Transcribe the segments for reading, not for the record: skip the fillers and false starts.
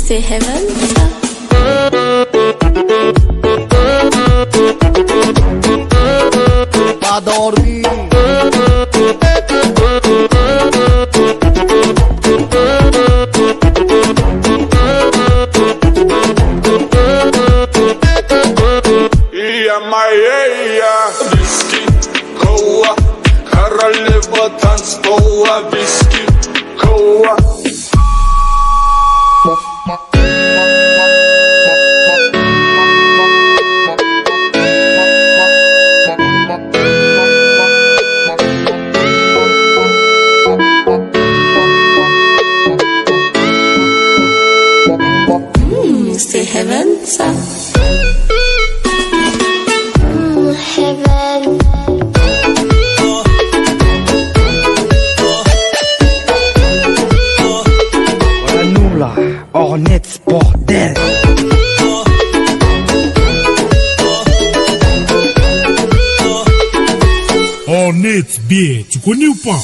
C'est heaven, ça. Pas dormi. Whisky, koła, королева танцпола. Whisky, koła. C'est heaven, ça. Heaven. Voilà nous là, Hornets bordel. Hornets, bien, tu connais ou pas?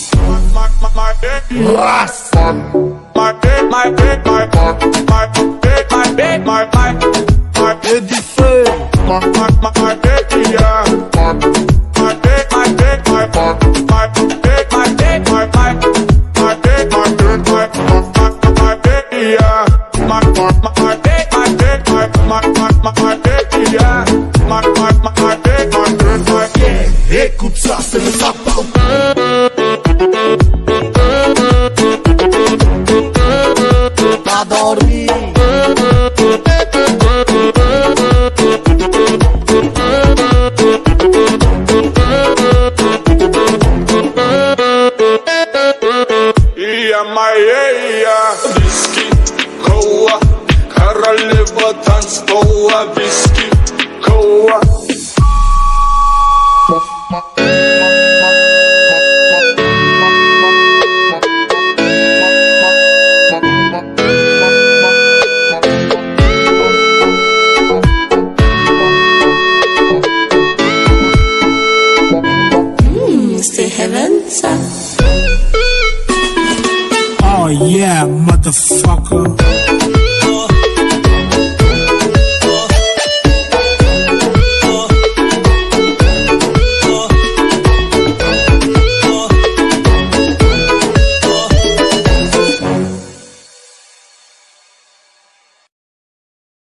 Et du feu. Écoute ça, c'est le sapin. Pas dormi. Whisky, koła, королева танцпола. Whisky, koła. C'est heaven, ça. Oh yeah, motherfucker.